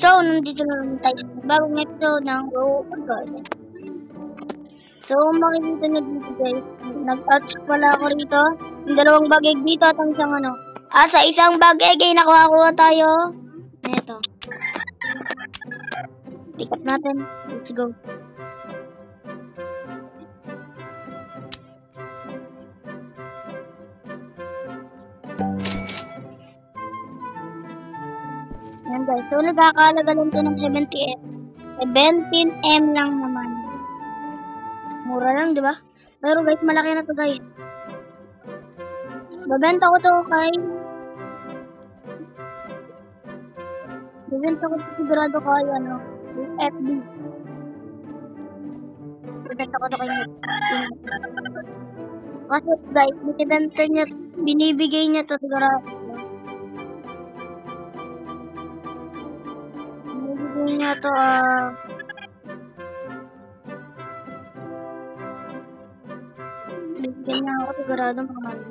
So, nandito na naman tayo sa bagong episode ng Go Garden. So, makikita nyo dito guys, nag-touch pala ako rito. Yung dalawang bagay dito at ang isang ano. Sa isang bagay ay nakuha tayo. Ito. Pick up natin. Let's go. Yan guys. So, nagkakalaga lang ito ng 17M. 17M lang naman. Mura lang, di ba? Pero guys, malaki na to guys. Babenta ko to kay... Babenta ko to sigurado kay ano, FB. Babenta ko to kay kasi guys, binibenta niya, binibigay niya to sigurado. Binibigay niya to, binibigay niya ako sigurado mga maliit.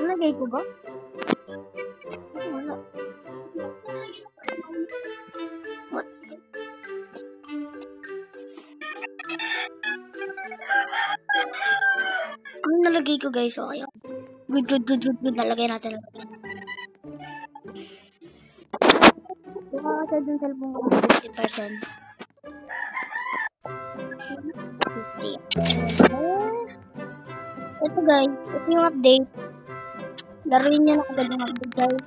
Nalagay ko ba? Wala. What? Ano nalagay ko guys? Okay. Good. Nalagay natin. Kasi dun cellphone ko 50%. 50. Ito guys, ito yung update. Laruin nyo na agad yung update guys.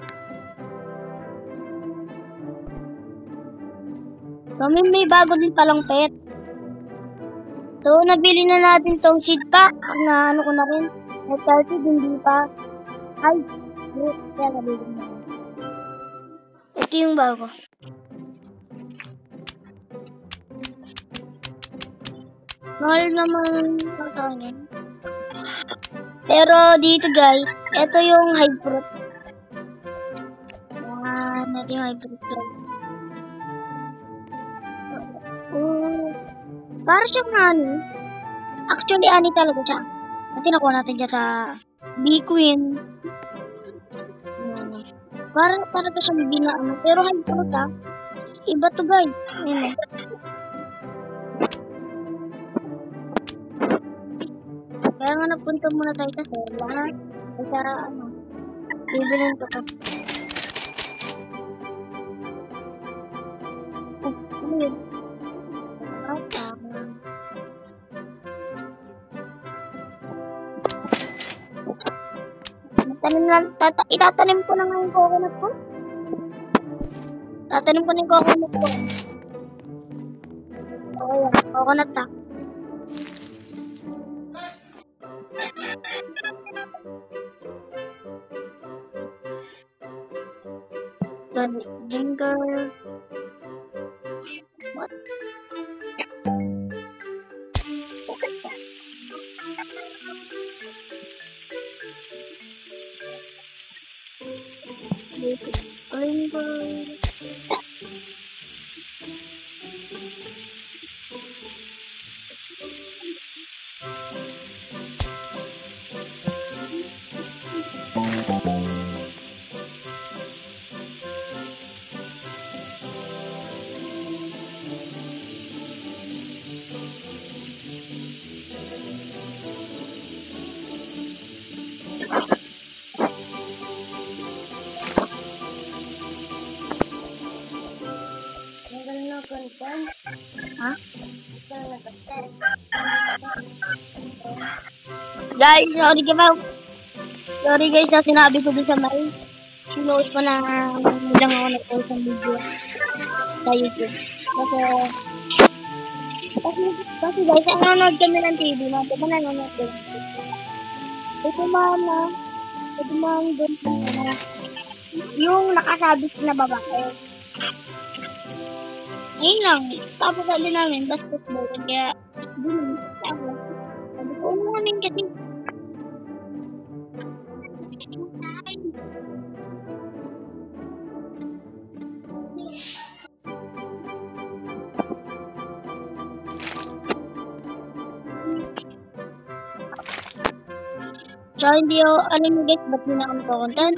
So, may bago din palang pet. So, nabili na natin tong seed pack na ano ko na rin. May 30, hindi pa. Ay, kaya nabili na. Ito yung bago. Mahal naman pagkain. Pero dito guys, ito yung high fruit. Yan, ito yung high fruit. Para siyang ano. Actually, ani talaga siya. At nakuha natin dyan sa B-Queen. Para talaga siyang binaano. Pero high fruit iba to guys. Ayan. Kaya nga napunta muna tayo sa lahat. Ay para ano. Bibilin ko to. Ano yun? Itatanim ko na nga yung coconut ko. Tatanim ko na yung coconut ko. Okay yan, coconut Ginger. What? Guys, sorry guys na sinabi ko dun sa may sinuot ko na lang ako nag-post ng video sa YouTube. Kasi guys, nanonood kami ng TV na. Diba nanonood kami ng TV? Ito ma'am dun yung nakasabit na babae. Ayun lang. Tapos sabi namin, basketball. Kaya, dun ako. Sabi ko, namin kasi. Tsaka hindi ako, alam niyo guys, ba't hindi na kami content?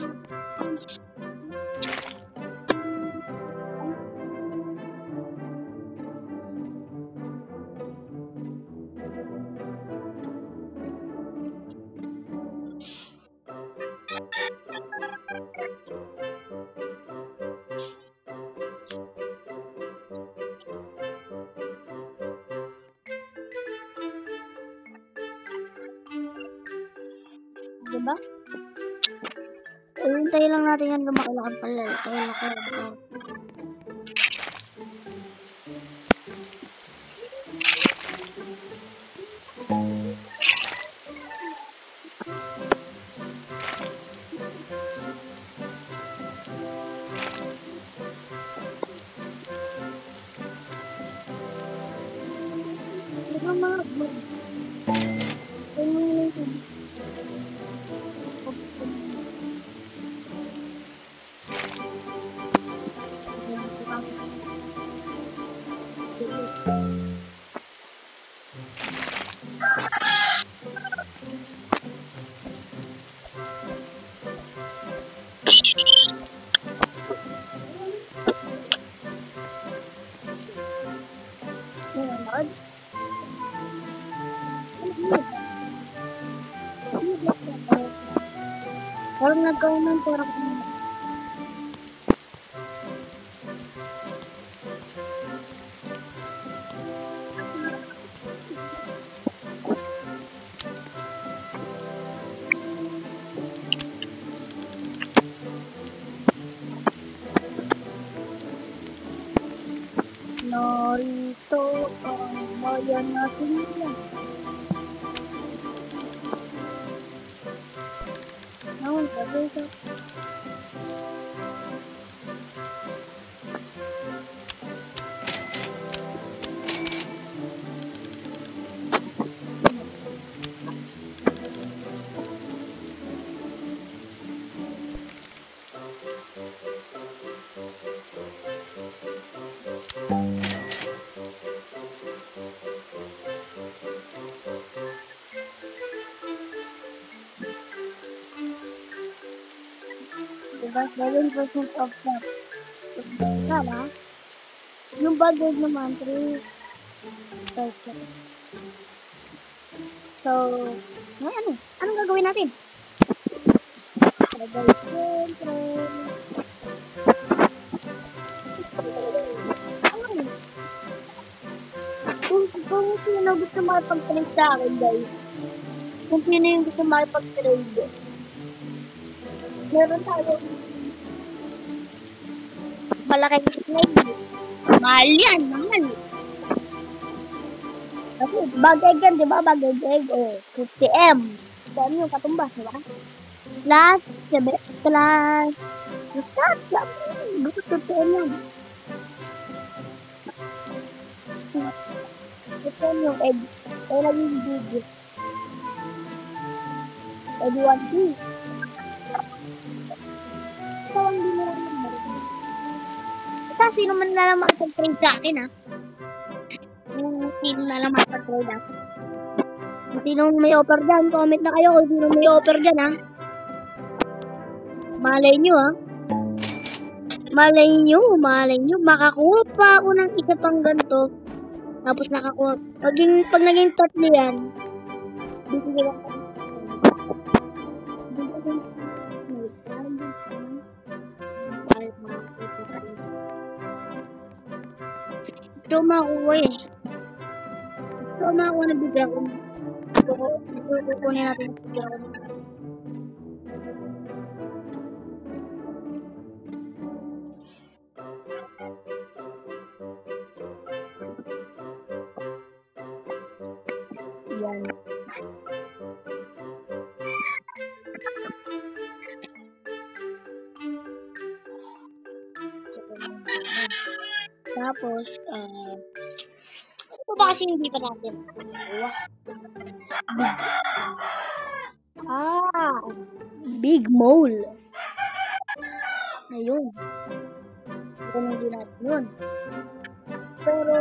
Diba? Hintayin lang natin yan lumaki-laki pala. Laki-laki. Diba mga nanonood. Parang nag-comment, parang Narito ang bayan natin yan. Naman, sabi ito. Diba? 7% of that. Sana, yung budget naman, 3%. So, ano? Anong gagawin natin? Sabay siyempre. Kung sino gusto makipag-trade sa akin, guys. Kung sino yung gusto makipag-trade. Meron tayo malaking snake. Mahal yan, mahal. Kasi bagay yan, di ba? Bagay yan. Oh, 50M. Saan yung katumbas, di ba? Plus, gusto 50M yan. 50M yung egg. Kaya naging big. Egg 1D. Ito ang di mo naman. Basta sino man na lang makapag-trade sa akin, ha? Yung sino na lang makapag-trade, ha? Kung sino may offer dyan, comment na kayo kung sino may offer dyan, ha? Malay nyo, ha? Malay nyo, makakuha pa ako ng isa pang ganito. Tapos nakakuha. Pag naging tatlo yan, bibigyan ako. Gusto makuha eh. Gusto makuha na bigyan ko. Kukunin natin yung bigyan ko. Yan. Tapos, ano ba kasi hindi pa natin? Big mole. Ayun. Ganun din natin yun. Pero,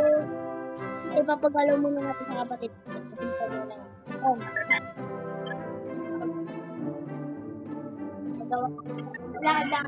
ipapagalaw muna natin sa kapatid. magawa. Lada.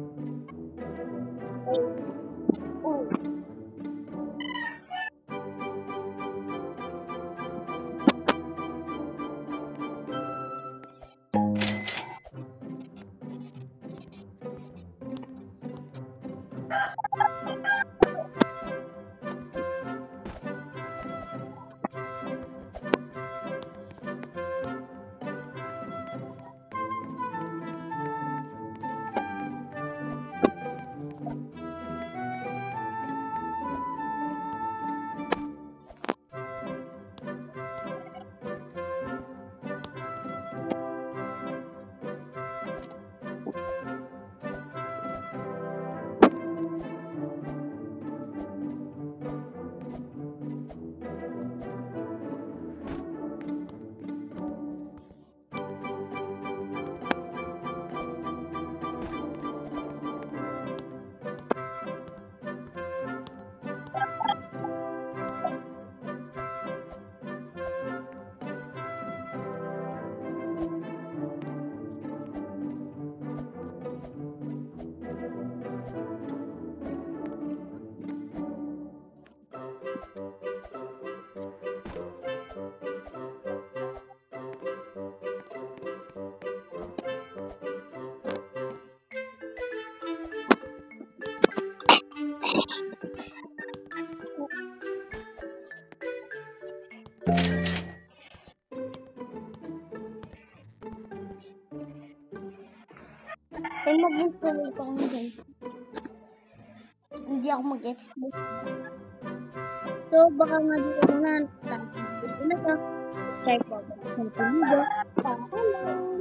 Kaya mag-installate ako ng guys. Hindi ako mag-explain. So, baka nga dito muna. Gusto na to. Subscribe po. Sa video. Paalam.